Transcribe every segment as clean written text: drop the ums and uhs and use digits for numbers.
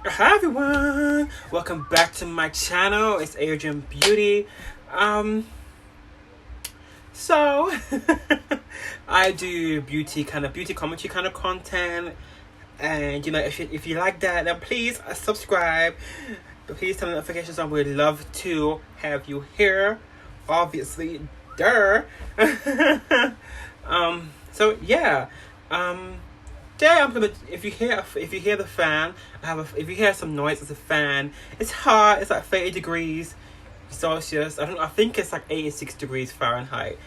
Hi everyone, welcome back to my channel. It's Adrian Beauty. So I do beauty commentary kind of content, and if you like that, then please subscribe. But please turn the notifications on. We'd love to have you here. Obviously, duh. So yeah. Today I'm gonna. If you hear the fan, if you hear some noise, it's a fan. It's hot. It's like 30 degrees Celsius. I think it's like 86 degrees Fahrenheit.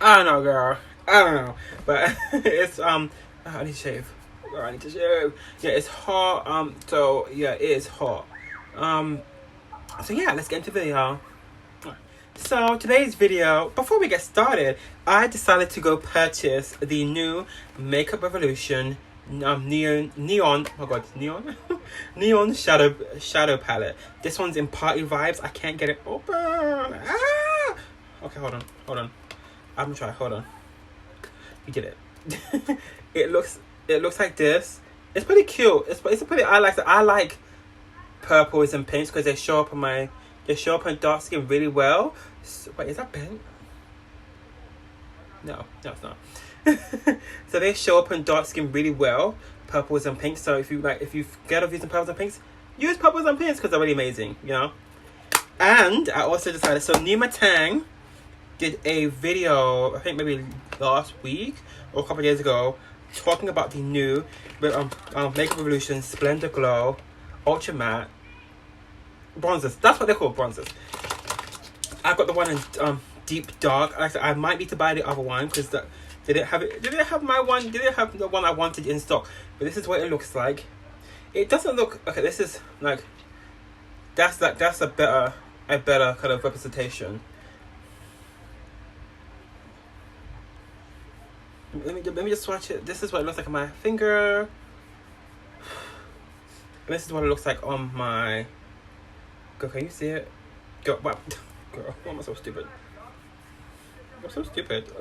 I don't know, girl. I don't know, but it's I need to shave. Girl, I need to shave. Yeah, it's hot. So yeah, it is hot. So yeah, let's get into the video. So today's video, before we get started, I decided to go purchase the new Makeup Revolution neon neon shadow palette. This one's in Party Vibes. I can't get it open. Okay, hold on. I'm gonna try. Hold on. You did it. it looks like this. It's pretty cute. It's pretty. I like purples and pinks because they show up on dark skin really well. So, wait, is that bent? No, it's not. So they show up on dark skin really well, purples and pinks. So if you get off using purples and pinks, use purples and pinks because they're really amazing, And I also decided, so Nima Tang did a video, I think maybe last week or a couple of days ago, talking about the new Makeup Revolution Splendor Glow Ultra Matte bronzers. That's what they're called, bronzers. I've got the one in deep dark. I might need to buy the other one because they didn't have it. Did they have my one? Did they have the one I wanted in stock? But this is what it looks like. It doesn't look okay. This is like that's a better kind of representation. Let me just swatch it. This is what it looks like on my finger. And this is what it looks like on my. Girl, can you see it? Girl, wow. Girl, why am I so stupid? I'm so stupid.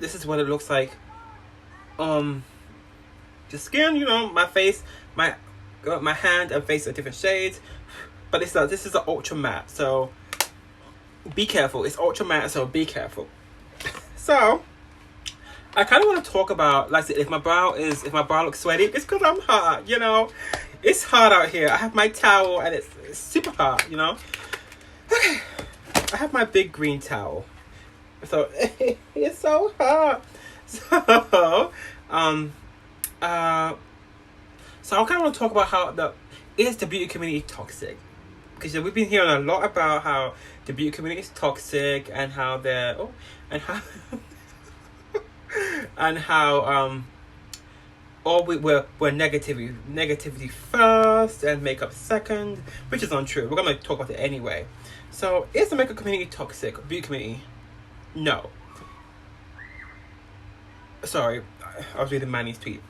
This is what it looks like. The skin, my face, my hand and face are different shades, but this is an ultra matte, so be careful. It's ultra matte, so be careful. So I kind of want to talk about, like, if my brow looks sweaty, it's because I'm hot. It's hot out here. I have my towel and it's super hot, Okay. I have my big green towel. So it's so hot. So I kind of want to talk about how is the beauty community toxic? Because we've been hearing a lot about how the beauty community is toxic and how we're negativity first and makeup second, which is untrue. We're gonna talk about it anyway. So, is the makeup community toxic? Beauty community? No. Sorry, I was reading Manny's tweet.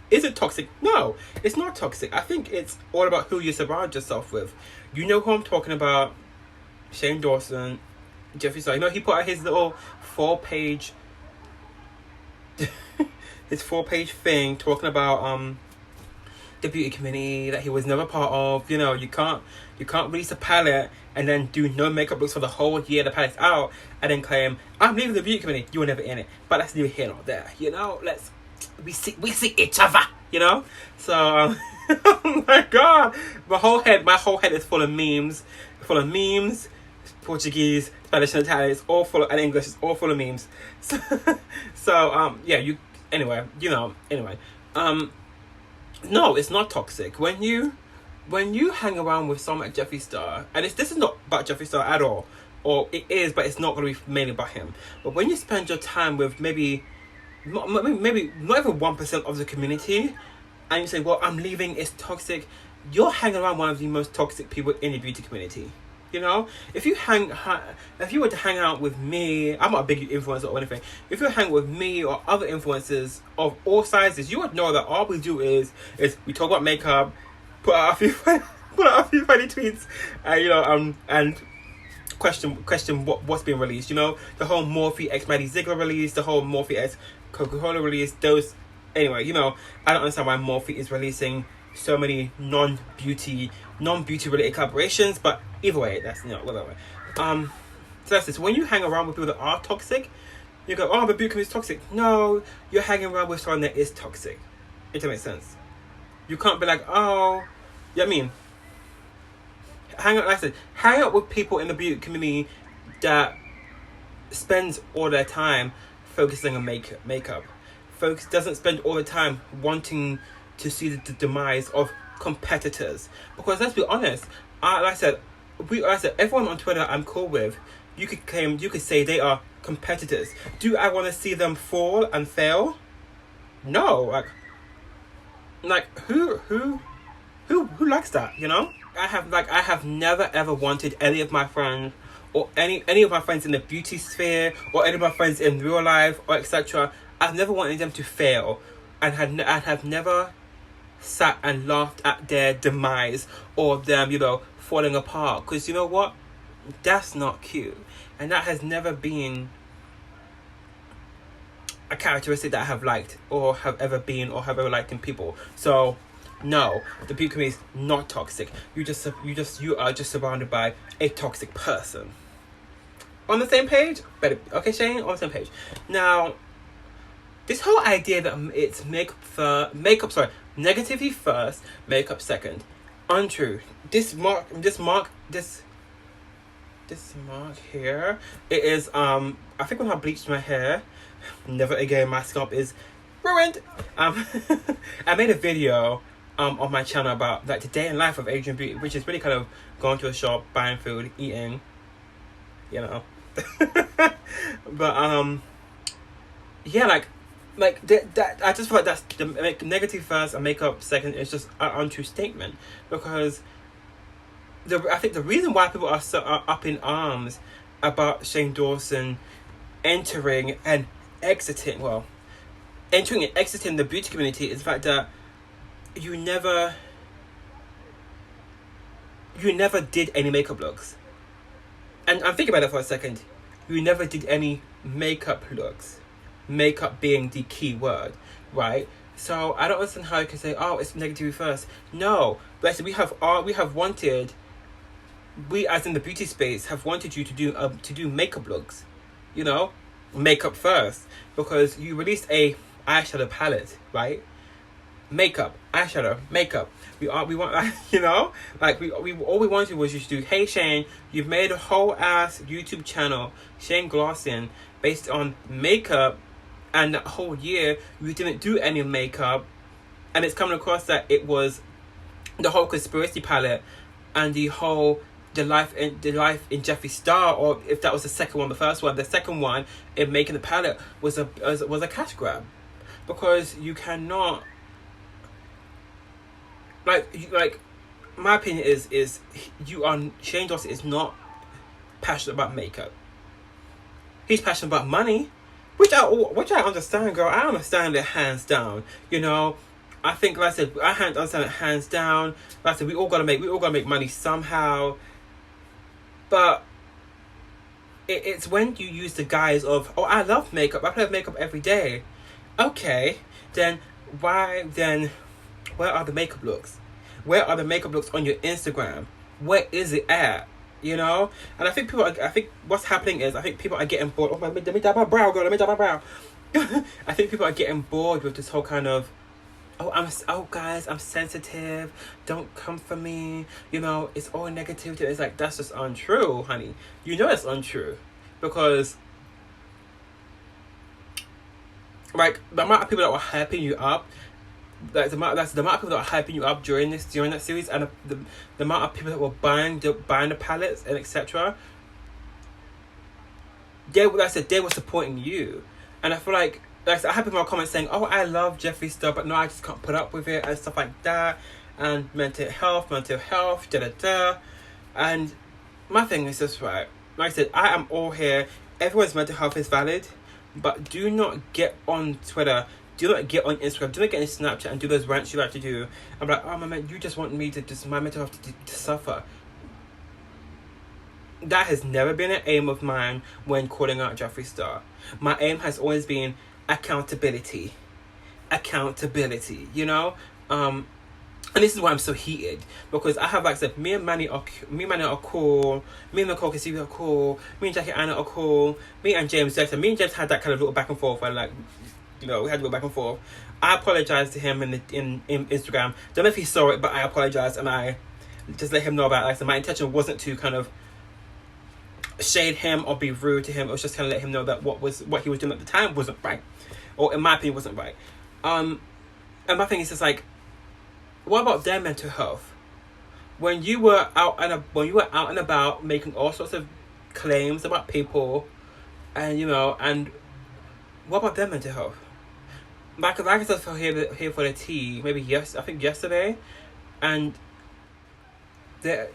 Is it toxic? No, it's not toxic. I think it's all about who you surround yourself with. You know who I'm talking about? Shane Dawson, Jeffree. He put out his little 4-page. His 4-page thing talking about the beauty community that he was never part of. You can't release a palette and then do no makeup looks for the whole year the palette's out and then claim I'm leaving the beauty community. You were never in it, but that's neither here nor there. We see each other. So oh my god, my whole head is full of memes, Portuguese, Spanish, and Italian. It's all full of, and English. It's all full of memes. So yeah, anyway. No, it's not toxic. When you hang around with someone like Jeffree Star, and this is not about Jeffree Star at all, or it is, but it's not going to be mainly about him. But when you spend your time with maybe not even 1% of the community, and you say, well, I'm leaving, it's toxic, you're hanging around one of the most toxic people in the beauty community. If you were to hang out with me, I'm not a big influencer or anything. If you hang with me or other influencers of all sizes, you would know that all we do is we talk about makeup, put out a few funny tweets, and question what's being released. The whole Morphe x Maddie Ziegler release, the whole Morphe x Coca-Cola release. Those Anyway, I don't understand why Morphe is releasing so many non-beauty related collaborations, but either way, that's whatever. So that's this. When you hang around with people that are toxic, you go, oh, the beauty community is toxic. No, you're hanging around with someone that is toxic. If that makes sense. You can't be like, oh, you know what I mean? Hang out with people in the beauty community that spends all their time focusing on makeup. Doesn't spend all the time wanting to see the demise of competitors. Because let's be honest, like I said, everyone on Twitter I'm cool with, you could say they are competitors. Do I want to see them fall and fail? No. Like who likes that? I have never ever wanted any of my friends or any of my friends in the beauty sphere or any of my friends in real life or etc. I've never wanted them to fail, and have never sat and laughed at their demise or them, falling apart. Because you know what? That's not cute. And that has never been a characteristic that I have liked or have ever been or have ever liked in people. So, no, the beauty community is not toxic. You are just surrounded by a toxic person. On the same page? Okay, Shane? On the same page. Now, this whole idea that it's negativity first, makeup second. Untrue. This mark here, it is I think when I bleached my hair, never again, my scalp is ruined. I made a video on my channel about like the day in life of Asian beauty, which is really kind of going to a shop, buying food, eating, but yeah, like that I just feel like that's the negative first and makeup second is just an untrue statement, because I think the reason why people are so up in arms about Shane Dawson entering and exiting the beauty community is the fact that you never did any makeup looks. And I'm thinking about it for a second. You never did any makeup looks. Makeup being the key word, right? So I don't understand how you can say, oh, it's negative first. No, but we as in the beauty space have wanted you to do makeup looks, makeup first, because you released a eyeshadow palette, right? Makeup, eyeshadow, makeup. We want, all we wanted was you to do, hey Shane, you've made a whole ass YouTube channel, Shane Glossin, based on makeup, and that whole year you didn't do any makeup, and it's coming across that it was the whole conspiracy palette and the life in Jeffree Star, or if that was the second one, the first one, the second one in making the palette was a cash grab, because you cannot like my opinion is Shane Dawson is not passionate about makeup. He's passionate about money, which I understand, girl. I understand it hands down. I think, like I said, I understand it hands down. Like I said, we all gotta make money somehow. But it's when you use the guise of, oh, I love makeup. I play with makeup every day. Okay, then why then? Where are the makeup looks? Where are the makeup looks on your Instagram? Where is it at? And I think what's happening is, I think people are getting bored. Oh, let me dab my brow, girl. Let me dab my brow. I think people are getting bored with this whole kind of, guys, I'm sensitive. Don't come for me. It's all negativity. It's like, that's just untrue, honey. It's untrue, because like the amount of people that were hyping you up. That's the amount of people that are hyping you up during that series, and the amount of people that were buying the palettes and etc. They were supporting you, and I feel like I have people in my comments saying, "Oh, I love Jeffree Star, but no, I just can't put up with it," and stuff like that, and mental health, and my thing is just, right. Like I said, I am all here. Everyone's mental health is valid, but do not get on Twitter. Do not get on Instagram. Do not get on Snapchat and do those rants you like to do. I'm like, oh my man, you just want me to my mental health to suffer. That has never been an aim of mine when calling out Jeffree Star. My aim has always been accountability. accountability, you know. And this is why I'm so heated, because I have, like I said, me and Manny are cool. Me and Nicole Cassidy are cool. Me and Jackie Anna are cool. Me and James Jackson. Me and James had that kind of little back and forth, and like, you know, we had to go back and forth. I apologized to him in Instagram. Don't know if he saw it, but I apologized, and I just let him know about it. Like, so my intention wasn't to kind of shade him or be rude to him. It was just kind of let him know that what he was doing at the time wasn't right, or in my opinion wasn't right. And my thing is just like, what about their mental health? When you were out and about making all sorts of claims about people, and you know, and what about their mental health? Like I said, here for the tea, I think yesterday, and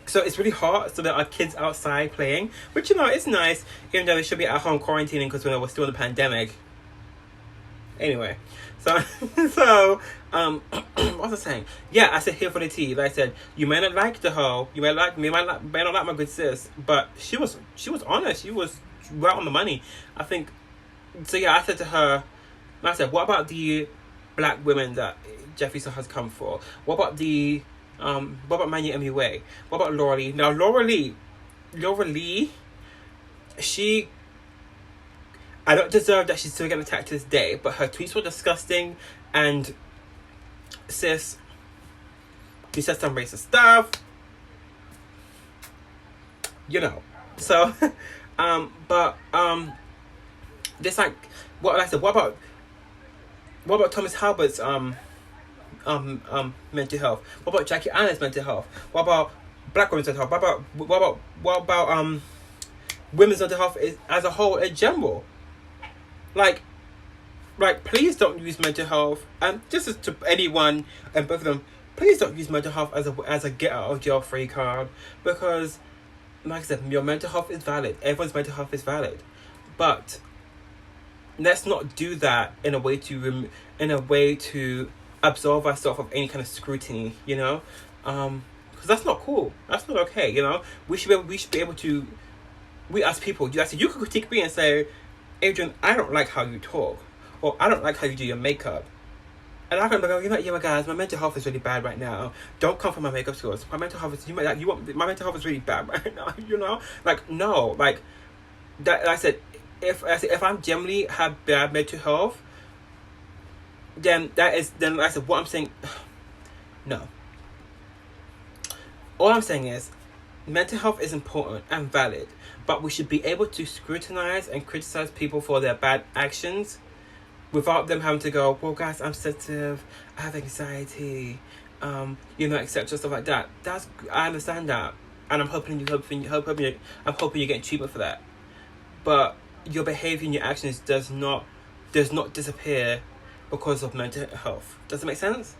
so it's really hot. So there are kids outside playing, which, you know, it's nice, even though they should be at home quarantining because we're still in the pandemic. Anyway, so what was I saying? Yeah, I said here for the tea. Like I said, you may not like the hoe, may not like my good sis, but she was honest. She was right on the money, I think. So yeah, I said to her, I said, what about the black women that Jeffree has come for? What about Manya MUA? What about Laura Lee? Now Laura Lee, I don't deserve that she's still getting attacked to this day, but her tweets were disgusting, and sis, she said some racist stuff, you know. So, this, like, what I said. What about Thomas Halbert's mental health? What about Jackie Anna's mental health? What about black women's mental health? What about women's mental health as a whole in general? Like, please don't use mental health, and this is to anyone and both of them. Please don't use mental health as a get out of jail free card, because, like I said, your mental health is valid. Everyone's mental health is valid, but let's not do that in a way to absolve ourselves of any kind of scrutiny, you know, because that's not cool. That's not okay, you know. We should be able to. We as people, you could critique me and say, Adrian, I don't like how you talk, or I don't like how you do your makeup, and I can go, you know, yeah, guys, my mental health is really bad right now. Don't come for my makeup skills. My mental health is my mental health is really bad right now. You know, like, no, like that. Like I said, if I'm generally have bad mental health, then like I said, what I'm saying, no. All I'm saying is, mental health is important and valid, but we should be able to scrutinize and criticize people for their bad actions without them having to go, well, guys, I'm sensitive, I have anxiety, you know, etc., stuff like that. I understand that, and I'm hoping you're getting treatment for that. But your behavior and your actions does not disappear because of mental health. Does it make sense?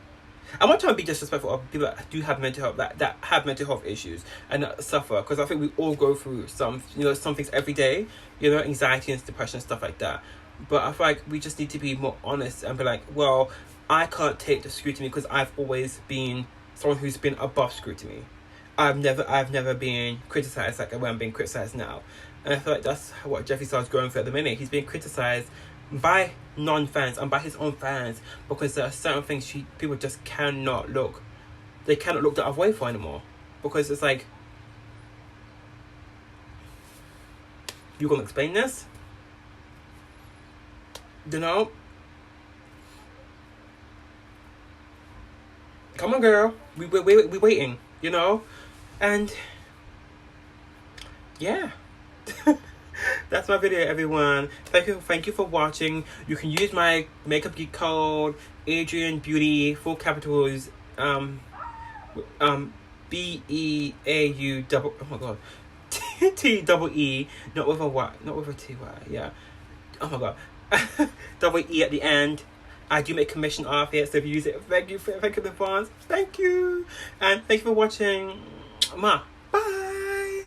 I'm not trying to be disrespectful of people that do have mental health, that have mental health issues and that suffer, because I think we all go through some things every day, you know, anxiety and depression, stuff like that. But I feel like we just need to be more honest and be like, well, I can't take the scrutiny because I've always been someone who's been above scrutiny. I've never been criticized like I'm being criticized now. And I feel like that's what Jeffree Star's going through at the minute. He's being criticized by non-fans and by his own fans, because there are certain things people just cannot look the other way for anymore, because it's like, you gonna explain this, you know? Come on, girl, we waiting, you know? And yeah. That's my video, everyone. Thank you for watching. You can use my makeup geek code Adrian Beauty, full capitals, BEAU double. Oh my god, TEE, not with a Y, not with a TY. Yeah. Oh my god, double E at the end. I do make commission off it, so if you use it, thank you in advance. Thank you, and thank you for watching. Ma.